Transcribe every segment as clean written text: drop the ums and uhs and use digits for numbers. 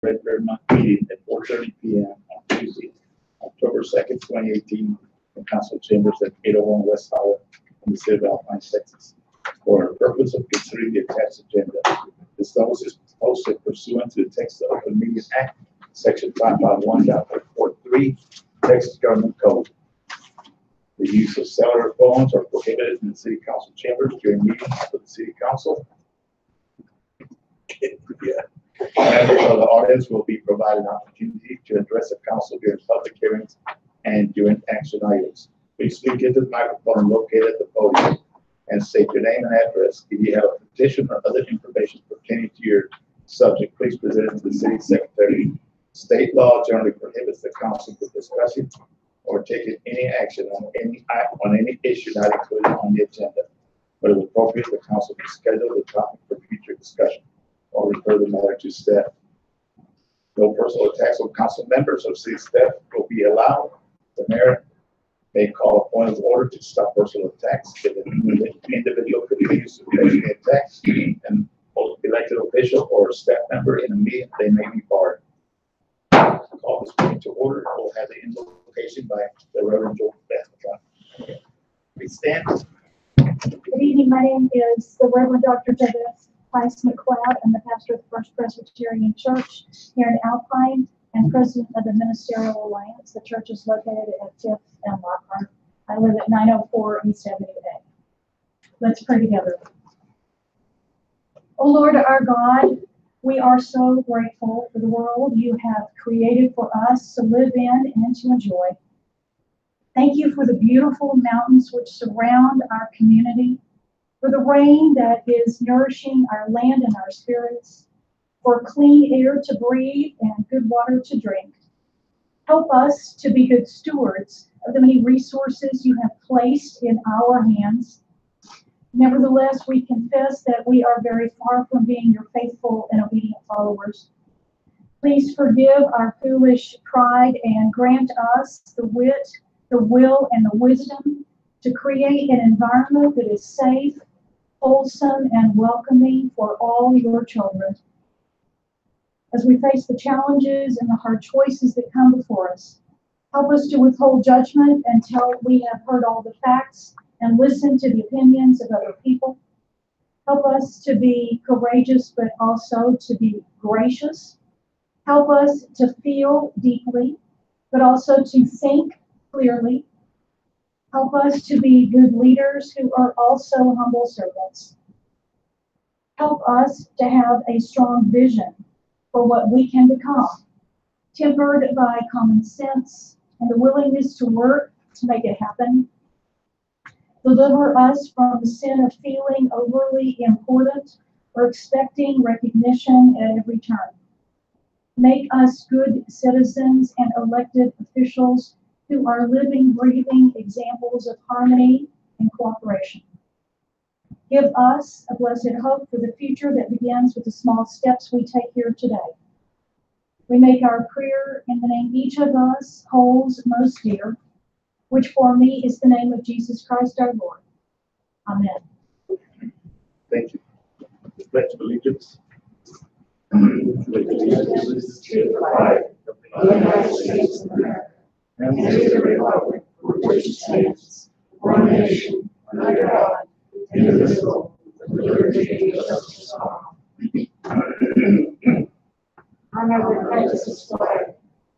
regular meeting at 4:30 p.m. on Tuesday, October 2nd, 2018, in council chambers at 801 West Howard in the city of Alpine, Texas, for the purpose of considering the attached agenda. This notice is posted pursuant to the text of the Open Meeting Act, Section 551.43, Texas Government Code. The use of cellular phones are prohibited in the city council chambers during meetings of the city council. Members of the audience will be provided an opportunity to address the council during public hearings and during action items. Please speak into the microphone located at the podium and state your name and address. If you have a petition or other information pertaining to your subject, please present it to the city secretary. State law generally prohibits the council from discussing or taking any action on any issue not included on the agenda. But if appropriate, the council can schedule the topic for future discussion or refer the matter to staff. No personal attacks on council members or city staff will be allowed. The mayor may call a point of order to stop personal attacks. If an individual continues to personally attack an elected official or a staff member in a meeting, they may be barred. Call this meeting to order. We'll have the invocation by the Reverend Joe Beth. Please stand. Good evening. My name is the Reverend Dr. Jabez Price McLeod. I'm the pastor of the First Presbyterian Church here in Alpine and president of the Ministerial Alliance. The church is located at 5th and Lockhart. I live at 904 East Avenue A. Let's pray together. Oh Lord, our God, we are so grateful for the world you have created for us to live in and to enjoy. Thank you for the beautiful mountains which surround our community, for the rain that is nourishing our land and our spirits, for clean air to breathe and good water to drink. Help us to be good stewards of the many resources you have placed in our hands. Nevertheless, we confess that we are very far from being your faithful and obedient followers. Please forgive our foolish pride and grant us the wit, the will, and the wisdom to create an environment that is safe, wholesome, and welcoming for all your children. As we face the challenges and the hard choices that come before us, help us to withhold judgment until we have heard all the facts and listen to the opinions of other people. Help us to be courageous, but also to be gracious. Help us to feel deeply, but also to think clearly. Help us to be good leaders who are also humble servants. Help us to have a strong vision for what we can become, tempered by common sense and the willingness to work to make it happen. Deliver us from the sin of feeling overly important or expecting recognition at every turn. Make us good citizens and elected officials who are living, breathing examples of harmony and cooperation. Give us a blessed hope for the future that begins with the small steps we take here today. We make our prayer in the name each of us holds most dear, which for me is the name of Jesus Christ our Lord. Amen. Thank you. Pledge of allegiance. With allegiance to the flag of the United States of America and to the republic for which it stands, one nation, under God, indivisible, with liberty and justice for all. Honor the Texas flag.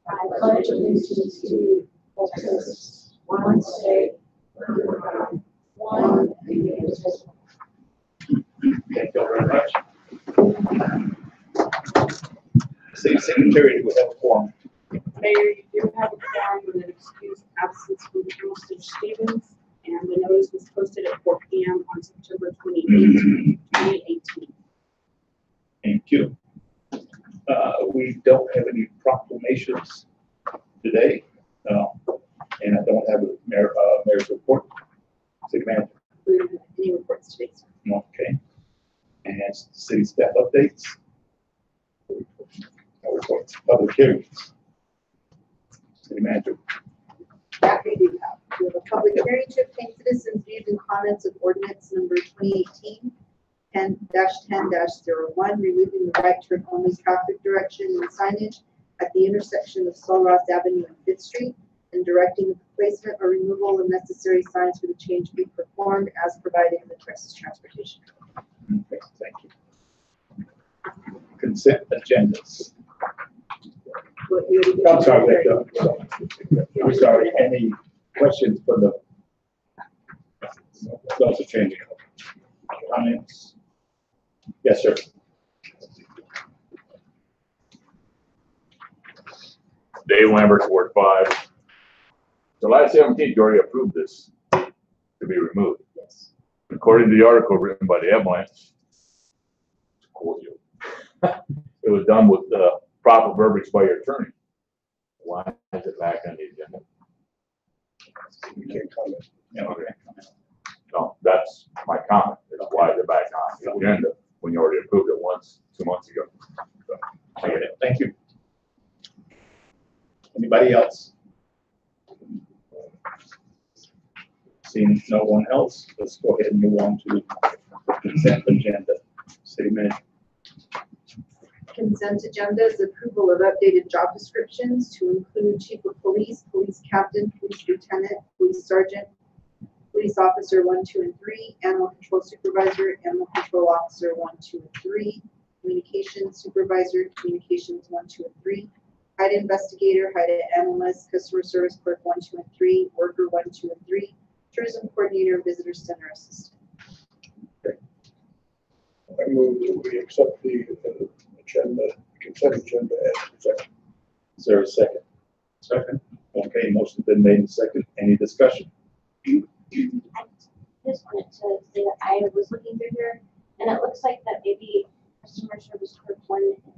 I pledge allegiance to Texas, one state, under God, one and indivisible. Thank you very much. City Secretary, we have a form. Mayor, you do have a form with an excused absence from Mr. Stevens, and the notice was posted at 4 p.m. on September 28th, 2018. Thank you. We don't have any proclamations today, and I don't have a mayor's report. City manager. We don't have any reports today, sir. Okay. And city staff updates. No reports. Public hearings. City manager. That we do have. We have a public hearing to obtain citizens' views and comments of ordinance number 2018 10-10-01, removing the right turn only traffic direction and signage at the intersection of Sol Ross Avenue and Fifth Street, and directing the placement or removal of necessary signs for the change be performed as provided in the Texas Transportation Code. Okay, thank you. Consent agendas. I'm sorry, I'm sorry, any questions for the, those are changing. Comments? Yes, sir. Dave Lambert, Ward 5. July 17th, you already approved this to be removed. Yes. According to the article written by the Avalanche, it was done with the proper verbiage by your attorney. Why is it back on the agenda? We can't comment. Yeah, okay. No, that's my comment. It's why they're back on the agenda when you already approved it once, 2 months ago. So, Okay, thank you. Anybody else? Seeing no one else, let's go ahead and move on to the consent agenda. City Manager. Consent agenda is approval of updated job descriptions to include chief of police, police captain, police lieutenant, police sergeant, police officer 1, 2, and 3, animal control supervisor, animal control officer 1, 2, and 3, communications supervisor, communications 1, 2, and 3, HIDE investigator, HIDE analyst, customer service clerk 1, 2, and 3, worker 1, 2, and 3, tourism coordinator, visitor center assistant. I move that we accept the agenda, consent agenda as presented. Is there a second? Second. Okay, motion's been made and second. Any discussion? I just wanted to say that I was looking through here, and it looks like that maybe customer service clerk 1 and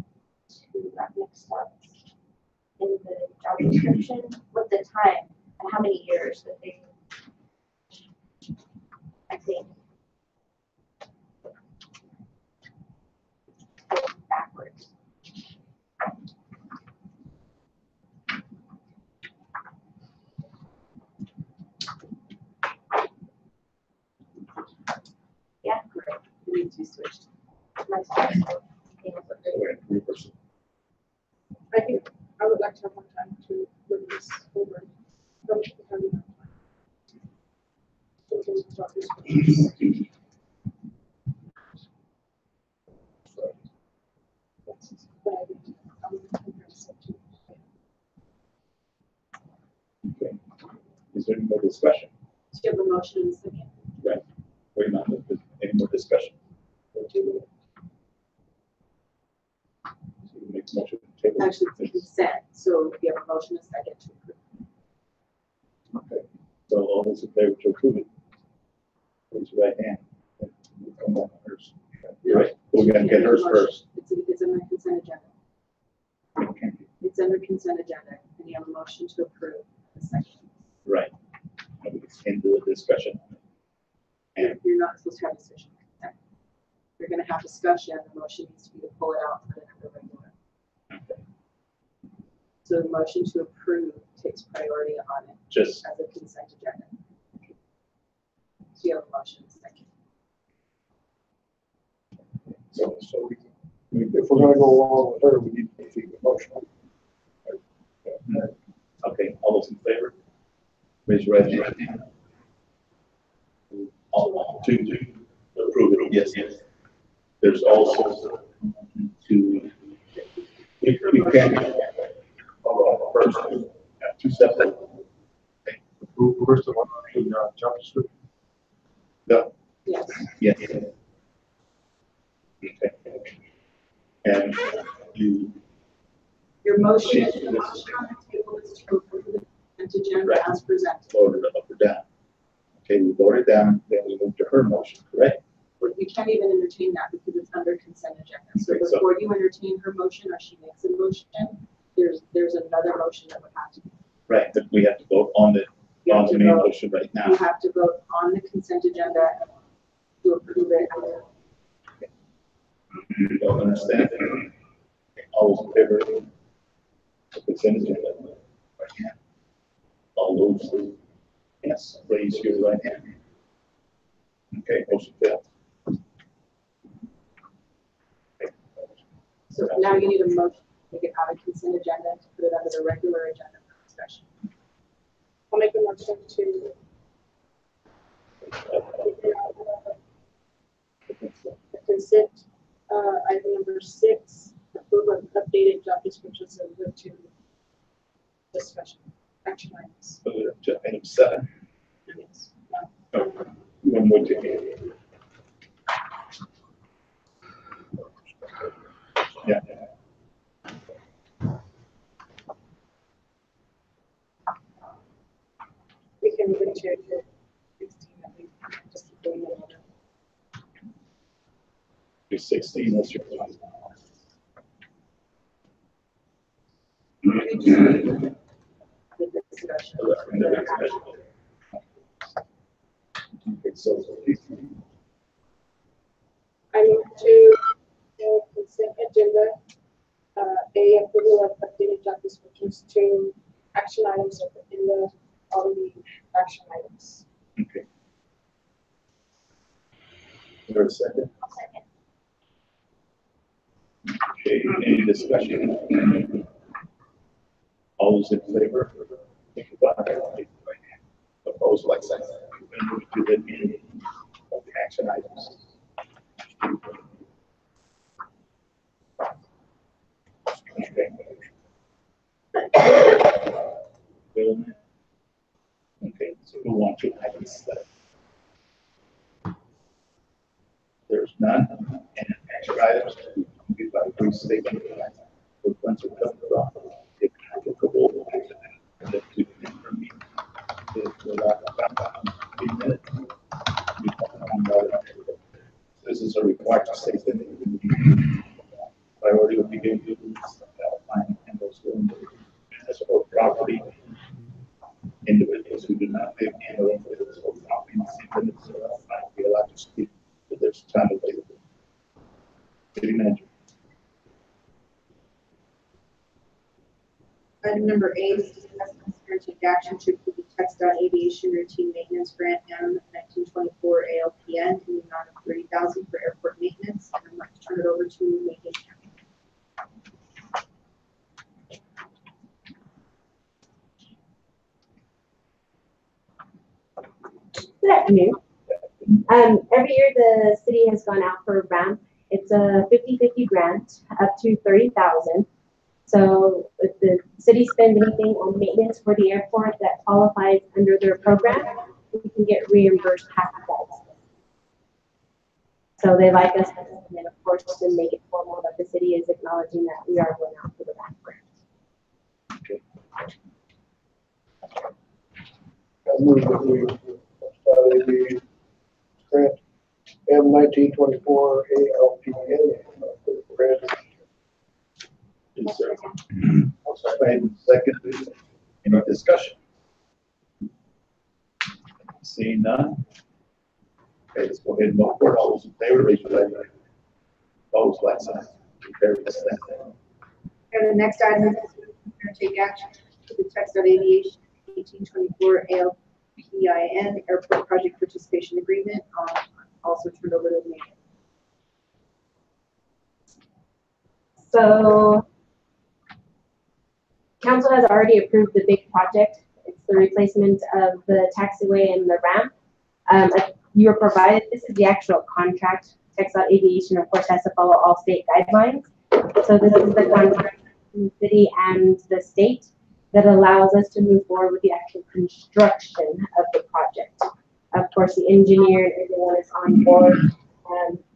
2 got mixed up in the job description with the time and how many years that they, I think, backwards. Yeah, correct. It needs to be switched. My sorry. I think I would like to have more time to look this over. Don't you have enough time? So those job descriptions. But I think I'm interested to- Okay. Is there any more discussion? Do you have a motion in a second? Right. Wait, not, any more discussion? So you make a motion to table. Actually, it's consent, so if you have a motion, a second to approve. Okay. So all those in favor to approve it? Raise your right hand. Come on, hers. You're right. We're gonna get hers first. It's under consent agenda. Okay. It's under consent agenda, and you have a motion to approve the second. Right. And we can into the discussion. And You're not supposed to have decision. You're gonna have discussion, the motion needs to be to pull it out and put it under regular. okay. So the motion to approve takes priority on it Just as a consent agenda. So you have a motion, second. So if we're gonna go along with her, we need to take the motion. okay. All those in favor? Raise your right hand. All to approve it. Yes, yes. There's also to, you can, first, two separate. Approve first of all, the job description. No, Yes. yes. Okay. And you, Your motion on the table is to approve the consent agenda as presented. voted up or down. Okay, we voted down, then we moved to her motion, correct? But you can't even entertain that because it's under consent agenda. So Okay, so- before you entertain her motion or she makes a motion, there's another motion that would have to be. Right, but we have to vote on the, You on have the to main vote, motion right now. you have to vote on the consent agenda to approve it. You don't understand it? All those in favor of the consent agenda? Right hand. All those, yes, raise your right hand. Okay, motion failed. So now you need a motion to take it out of consent agenda to put it under the regular agenda for discussion. I'll make a motion to consent, item number 6, approval of updated job descriptions and move to discussion, action items. To item 7. Yes. One more to yeah. We can move into 16, I think, just keep going in order. Do 16, that's your one. With the discussion. Okay, so I move to consent agenda, A, approval of updated job descriptions, 2, action items at the end of all the action items. okay. Is there a second? I'll second. Okay, any discussion? All those in favor? Opposed, like sign. We move to the meeting of the action items. Okay, so we want to items that there's none, and action items to be by brief statement. The funds are coming from, if applicable, and then to the information. This is a required statement. Priority will be given to Alpine and those who municipal property. Individuals who do not live in or municipal property might be allowed to speak to their time available. City manager. Item number 8 is discuss and consider and take action to approve the TxDOT Aviation Routine Maintenance Grant M1924 ALPN in the amount of $30,000 for airport maintenance. And I'm going to turn it over to Megan. Good afternoon. Every year the city has gone out for a ramp. It's a 50-50 grant up to $30,000. So if the city spends anything on maintenance for the airport that qualifies under their program, we can get reimbursed half of that. So they like us, and then of course to make it formal that the city is acknowledging that we are going out for the ramp grant. Okay. I move that we, the grant M1924 ALPN, grant. Yes, sir. Second, any discussion? Seeing none. Okay, let's go ahead and vote for it. All those in favor, raise your right hand. Opposed, like sign. Carry this thing. And the next item is to take action to the TxDOT Aviation 1824 ALPIN Airport Project Participation Agreement. Also turned over to me. So council has already approved the big project. It's the replacement of the taxiway and the ramp. You are provided, this is the actual contract. TxDOT Aviation, of course, has to follow all state guidelines. So this is the contract between the city and the state that allows us to move forward with the actual construction of the project. Of course, the engineer and everyone is on board.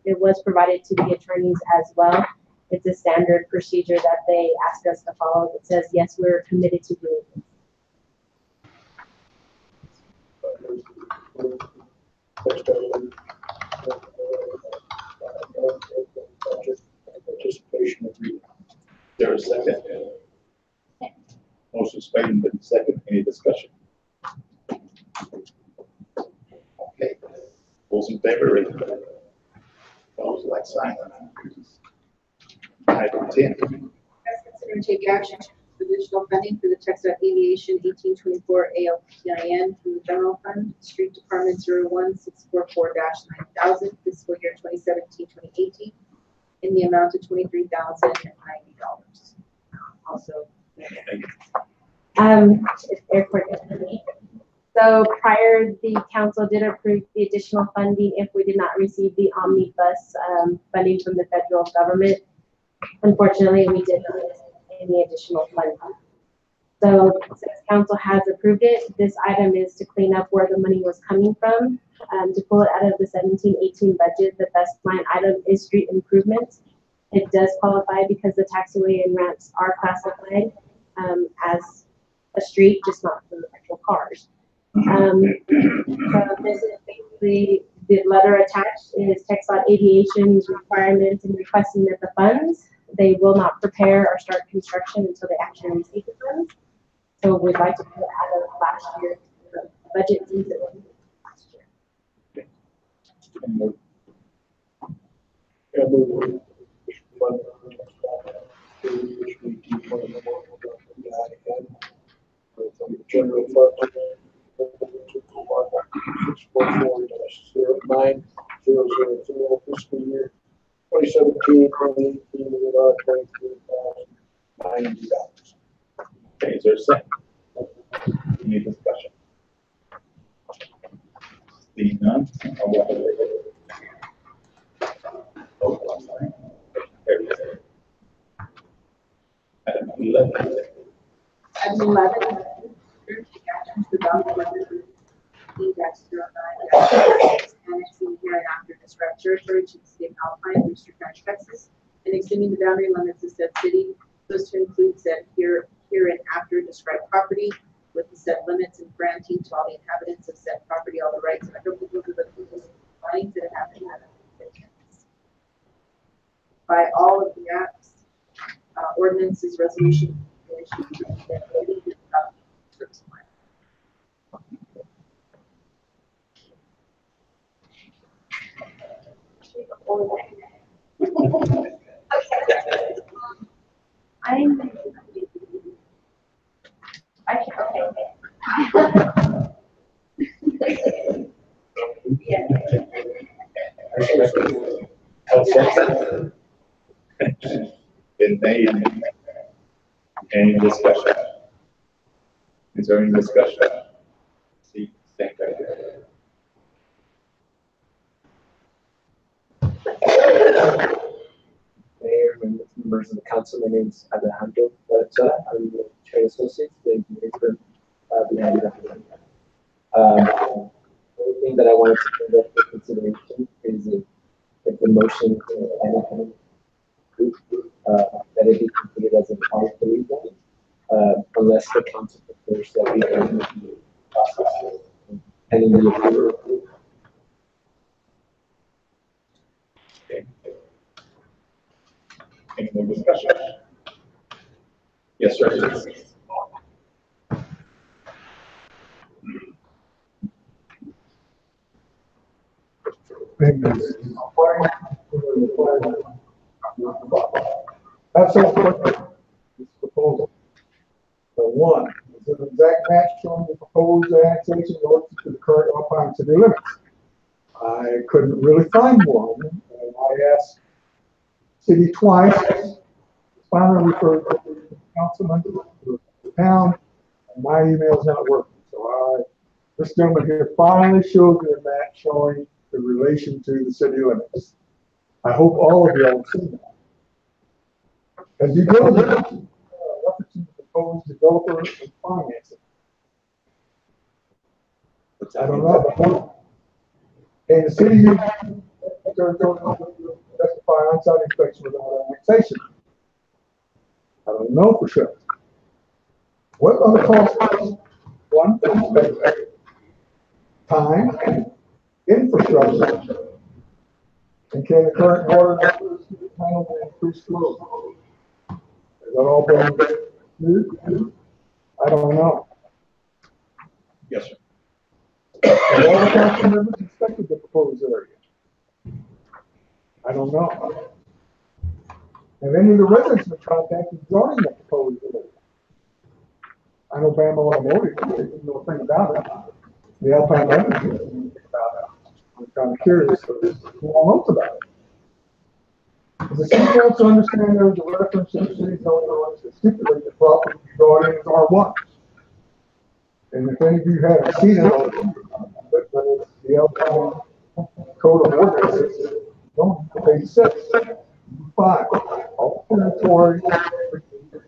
It was provided to the attorneys as well. It's a standard procedure that they ask us to follow. It says, yes, we're committed to doing this. Participation agreement. There is a second. Motion is made and been second. Any discussion? Okay. Those in favor, raise your hand. Opposed, like sign. Item 10. Consider and take action to additional funding for the TxDOT Aviation 1824 ALPIN from the general fund, street department 01644-9000, fiscal year 2017-2018, in the amount of $23,090. Also, It's airport company. So prior, the council did approve the additional funding if we did not receive the omnibus funding from the federal government. Unfortunately, we did not receive any additional funding. So since council has approved it, this item is to clean up where the money was coming from. To pull it out of the 17-18 budget, the best line item is street improvements. It does qualify because the taxiway and ramps are classified as a street, just not for the actual cars. So this is basically the letter attached is TxDOT Aviation's requirements and requesting that the funds, they will not prepare or start construction until they actually receive the funds. So we'd like to put it out of last year's budget season last year. And we will fund which we do for the memorial from the general fund 644-0900 fiscal year 2017-2018 with our $23,090. Okay, is there a second? Any discussion? Seeing none, I'll walk away. Oh, I'm sorry. There it is. Item 11. Item 11, take action to adopt annexing here and after described territory to the city of Alpine, Brewster County, Texas, and extending the boundary limits of said city so as to include said here and after described property with the said limits and granting to all the inhabitants of said property all the rights and applicable to the people lines that have been by all of the acts, ordinances, resolutions, Been made. Any discussion? Is there any discussion? See, thank you. Mayor, members of the council, my name is Alejandro Barcha. I'm the trade associate, the engineering firm behind the only thing that I wanted to bring up for consideration is if the motion any kind of group that it be considered as an R3 zone, unless the council prefers that we can process pending the approval. Okay. Any more discussion? Yes, sir. That's all for this proposal. So one, is an exact match showing the proposed annexation relative to the current Alpine city limits. I couldn't really find one, and I asked city twice, finally referred to the councilman to the town, and my email's not working. So this gentleman here finally showed me a map showing the relation to the city limits. I hope all of you have seen that. As you go, referencing the proposed developer and financing. I don't know, but and the city justify on-site inspection without annexation. I don't know for sure. What are the costs? One, time, infrastructure, and can the current water handle the increased load? Has that all been used? I don't know. Yes, sir. Have all the council members inspected the proposed area? I don't know. Have any of the residents been contacted regarding the proposed area? I know Bama Automotive didn't know a thing about it. The Alpine residents didn't know anything about it. I'm kind of curious who all knows about it. Does the city council understand there is a reference in the city zoning ordinance that stipulates the property to be brought in as R1? And if any of you haven't seen it, but it's the Alpine Code of Ordinances, on page 6, 5, all territory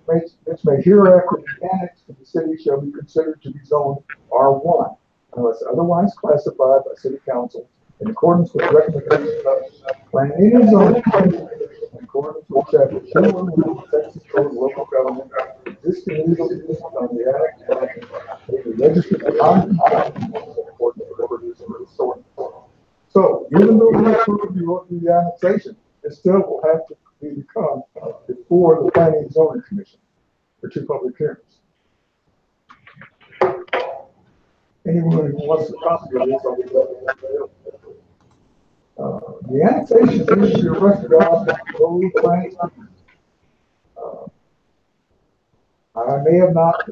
which may hereafter be annexed to the city shall be considered to be zoned R1 unless otherwise classified by city council in accordance with recommendations of planning and zoning commission, in accordance with chapter 211 of the Texas Code of Local Government, existing legal existence on the act, may be registered as according to the producer of the ordinance. So, even though we approve the annexation, it still will have to become before the planning and zoning commission for 2 public hearings. Anyone who wants a copy of this, I'll be glad to the annexation is your record of those plans. I may have not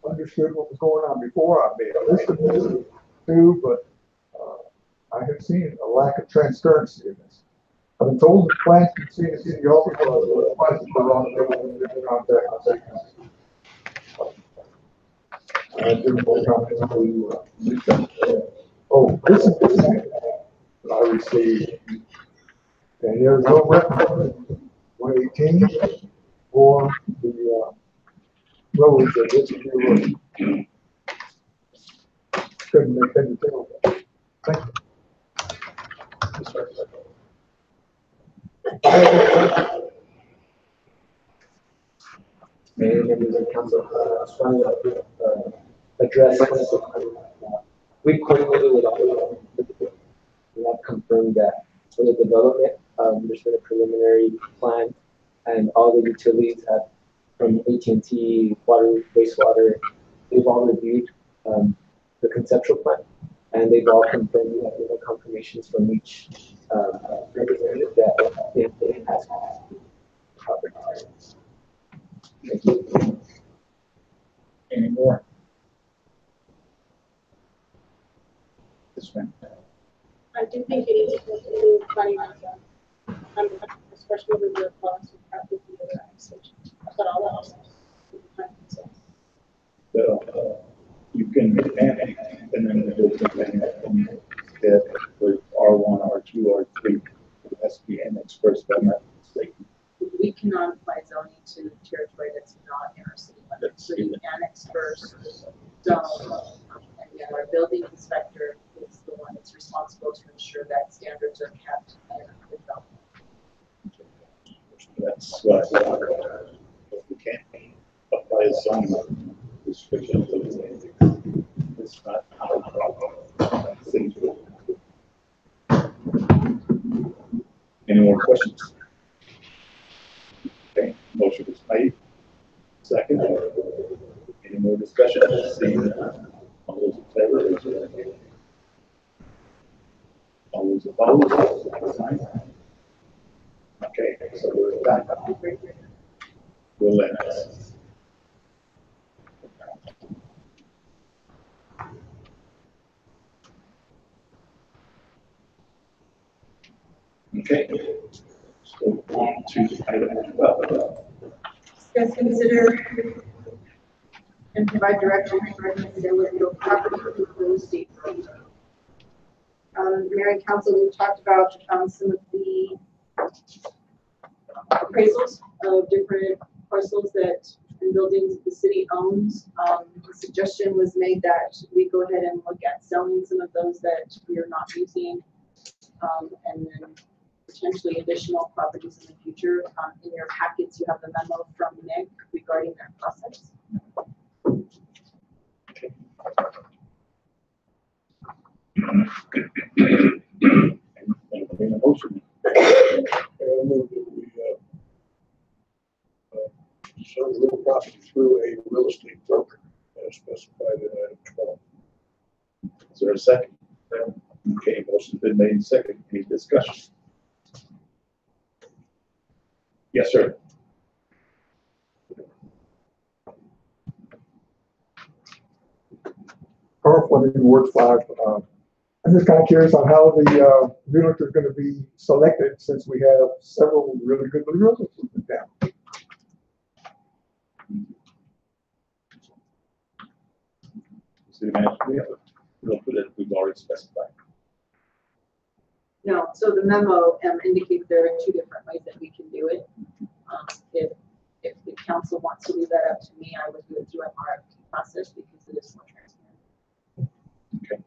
understood what was going on before. I may have listened to this too, but I have seen a lack of transparency in this. I've been told that plans can see the city office, but the wrong contact. I do more comments to oh, this is that I received, and there's no record 118 or the roads that this is couldn't make any tell. Thank you. Mayor, members of council, I was trying to address we coordinated with all of them. We have confirmed that for the development, there's been a preliminary plan, and all the utilities have, from AT&T, water, wastewater, they've all reviewed the conceptual plan, and they've all confirmed, we have confirmations from each representative that it has property. Thank you. Any more? This one. I do think it needs to continue planning on that. Especially with the policy of the other annexation. But all else. You can manage and then the building that with R1, R2, R3 it has to be annexed first, but not mistaken. We cannot apply zoning to territory that's not in our city limits. So we annex first, zone, and then our building inspector is the one that's responsible to ensure that standards are kept and developed. That's why we can't apply a zoning restriction to the it's not our problem. Any more questions? Okay, motion is made. Second. Any more discussion? Seeing none. All those in favor, raise your hand. All those opposed, sign. Okay, so we're done. We'll let us. Okay. So on to item 12. Discuss, consider, and provide direction regarding the sale of real property to real estate. Mayor and council, we've talked about some of the appraisals of different parcels that and buildings the city owns. The suggestion was made that we go ahead and look at selling some of those that we are not using, and then potentially additional properties in the future. In your packets, you have the memo from Nick regarding that process. Entertain a motion. Sell real property through a real estate broker as specified in item 12. Is there a second? Okay, motion's been made and second. Any discussion? Yes, sir. Carl Fleming, Ward 5, I'm just kind of curious on how the realtor is going to be selected since we have several really good realtors in town. City manager, we'll put it, we've already specified. No, so the memo indicates there are two different ways that we can do it. If the council wants to leave that up to me, I would do it through an RFP process because it is more transparent. Okay.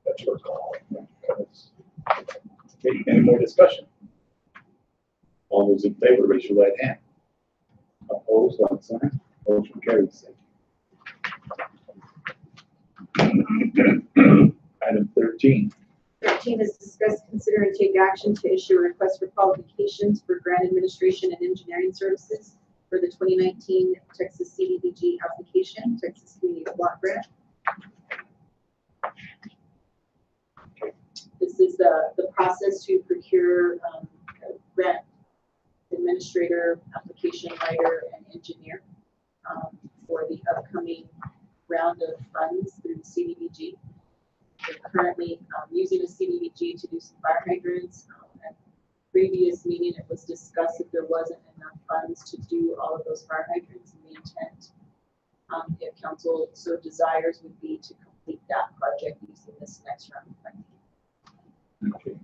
That's your call. Okay, any more discussion? All those in favor, raise your right hand. Opposed, like sign. Motion carries. Item 13. 13 is discuss, consider, and take action to issue a request for qualifications for grant administration and engineering services for the 2019 Texas CDBG application, Texas Community Block Grant. This is the process to procure a grant administrator, application writer, and engineer for the upcoming round of funds through the CDBG. We're currently using a CDBG to do some fire hydrants. At previous meeting, it was discussed that there wasn't enough funds to do all of those fire hydrants, and the intent, if council so desires, would be to complete that project using this next round of funding. Okay.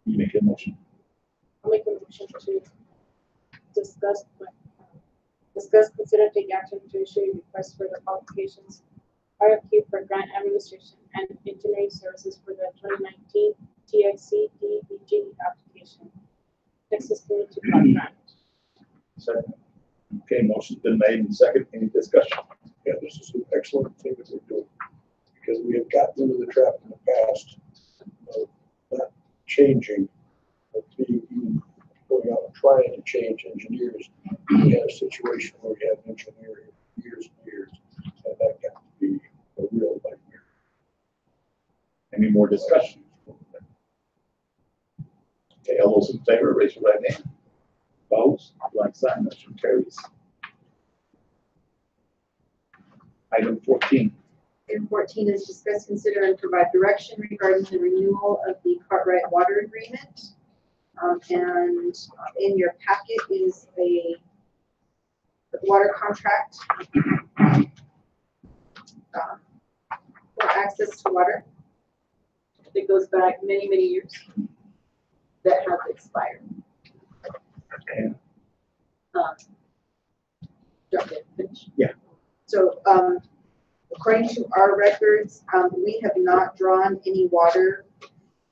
You make a motion. I'll make a motion to discuss, consider, take action to issue a request for the qualifications RFQ for grant administration and engineering services for the 2019 TXC DBG application, Texas Community Block Grant. Second. Okay, motion's been made and second. Any discussion? Yeah, this is an excellent thing that we're doing, because we have gotten into the trap in the past of not changing, of being even going out and trying to change engineers. We had a situation where we had an engineer years and years, and that got to be a real nightmare. Any more discussion? Okay, all those in favor, raise your right hand. Opposed, like sign, motion carries. Item 14. Item 14 is discuss, consider, and provide direction regarding the renewal of the Cartwright Water Agreement. And in your packet is a water contract for access to water that goes back many, many years that have expired. Okay. Finish. Yeah. So, according to our records, we have not drawn any water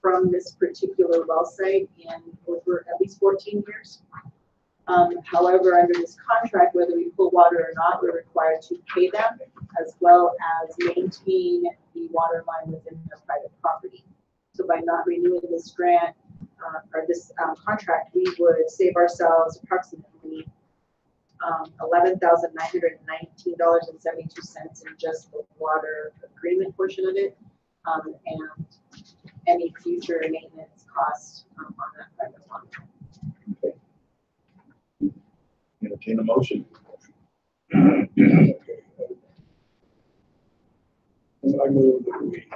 from this particular well site in over at least 14 years. However, under this contract, whether we pull water or not, we're required to pay them as well as maintain the water line within their private property. So by not renewing this grant or this contract, we would save ourselves approximately $11,919.72 in just the water agreement portion of it, and any future maintenance costs on that private line. Okay. Entertain a motion. Okay. I move that we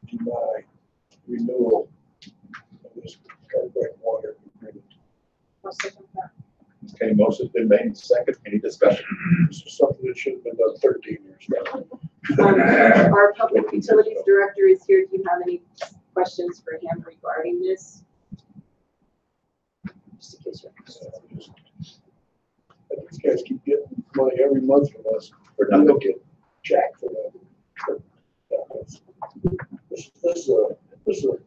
deny renewal of this Cartwright Water Agreement. I'll second that. Okay, motion's been made and second. Any discussion? This is something that should have been done 13 years ago. Our public utilities director is here. Do you have any questions for him regarding this? Just in case you're These guys keep getting money every month from us. For We nothing. don't get jack for that. This is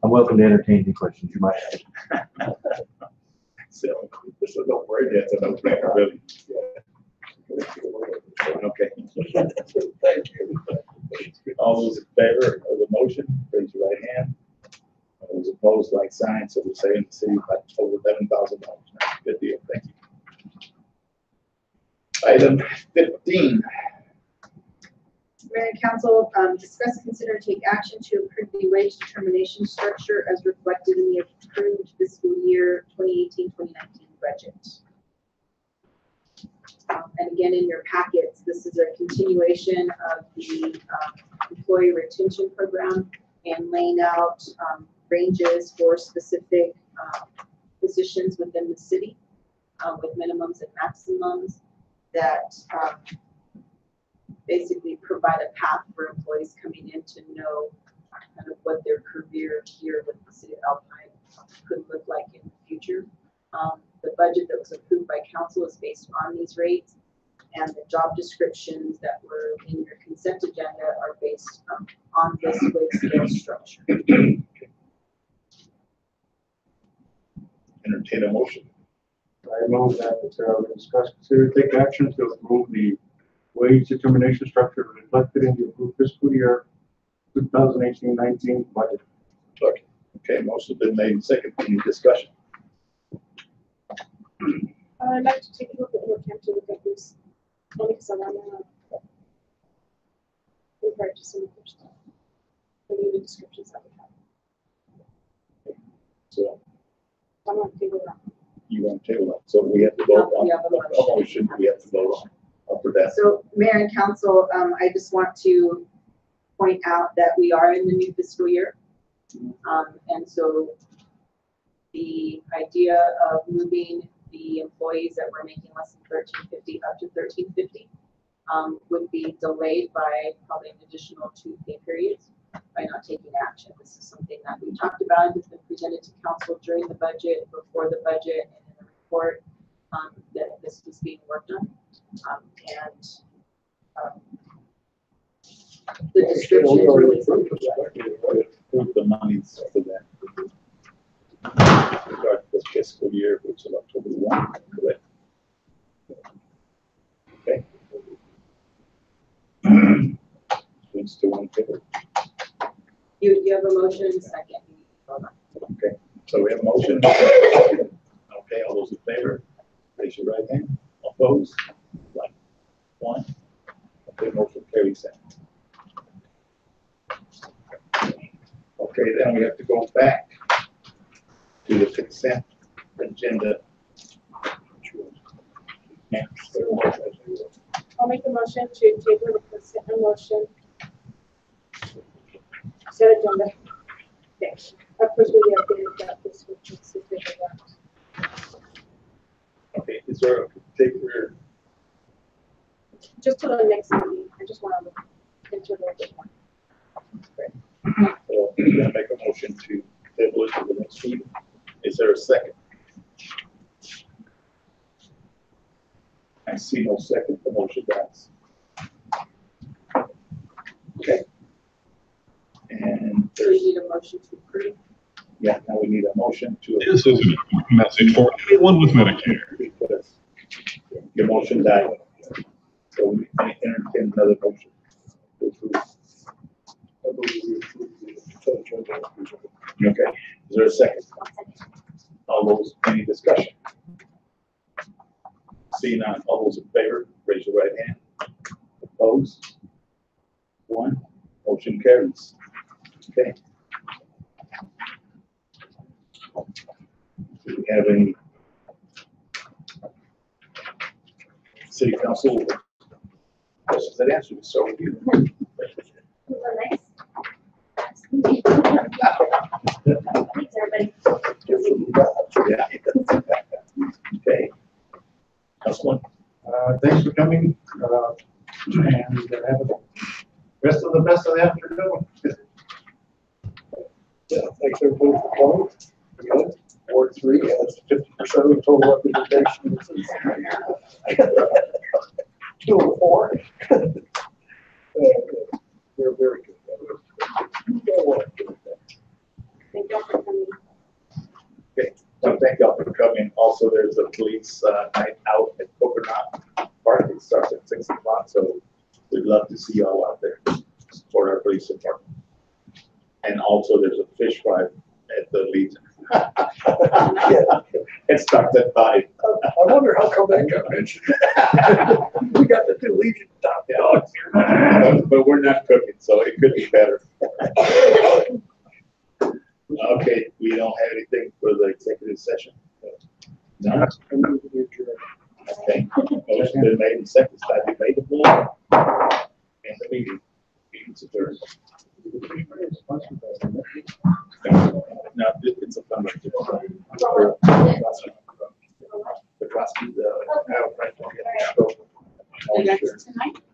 I'm welcome to entertain any questions you might have. So, this is no brainer. That's a no-brainer, really. Okay. Thank you. All those in favor of the motion, raise your right hand. All those opposed, like sign. So we're saving the city by over $11,000. Good deal. Thank you. Item 15. Mayor and Council, discuss, consider, and take action to approve the wage determination structure as reflected in the approved fiscal year 2018-2019 budget. And again, in your packets, this is a continuation of the employee retention program and laying out ranges for specific positions within the city with minimums and maximums that basically provide a path for employees coming in to know kind of what their career here with the city of Alpine could look like in the future. The budget that was approved by council is based on these rates, and the job descriptions that were in your consent agenda are based on this wage scale structure. Entertain a motion. I move that we discuss, consider, take action to approve the wage determination structure reflected in the approved fiscal year 2018-19 budget. Okay, motion been made and second. Any discussion? I'd like to take a little bit more time to look at this, only because I want to compare it to some of the stuff, the descriptions that we have. So I'm going to table that. you want to table that? So we have to vote on We have a a motion. We have to vote on for that. So Mayor and Council, I just want to point out that we are in the new fiscal year. And so the idea of moving the employees that were making less than $13.50 up to $13.50 would be delayed by probably an additional 2 pay periods by not taking action. This is something that we talked about, it's been presented to council during the budget, before the budget, and in the report that this was being worked on. The description is really Approve the monies for that. Regard the fiscal year, which is October 1, correct? Okay. Switch to one paper. You have a motion, second. Okay, so we have a motion. Okay, all those in favor, raise your right hand. Opposed? Like one. Okay, motion carries that. Okay, then we have to go back to the consent agenda. I'll make a motion to table the consent motion. Consent agenda. Okay. Of course, we have to adopt this, which is specific about. Okay, is there a particular, Just to the next meeting, I just want to look into a little bit more. so we're gonna make a motion to table it to the next meeting. Is there a second? I see no second, the motion dies. Okay. And So we need a motion to approve. yeah, now we need a motion to. This is a message for anyone with Medicare. Because your motion died. So we entertain another motion to approve. Okay, is there a second? All those, any discussion? Seeing none, all those in favor, raise your right hand. Opposed? One, motion carries. Okay. Do we have any city council questions and answers? So we do. Thanks, everybody. Yeah. Okay. Councilman? Thanks for coming, and have the rest of the afternoon. Yeah, thanks everybody for coming. Again, Ward 3 has 50% of the total representation. 2 of 4. They're very good. Thank you for coming. Okay, so thank y'all for coming. Also, there's a police night out at Coconut Park. It starts at 6 o'clock, so we'd love to see y'all out there support our police department. And also, there's a fish fry at the Legion. It starts at 5. I wonder how come that got mentioned. We got the 2 Legion top dogs here. But we're not cooking, so it could be better. Okay, we don't have anything for the executive session. No. Okay. Motion Motion been made and seconded, that debate the floor. And the meeting's adjourned. No, it's a fundraiser. The trustees, You guys tonight?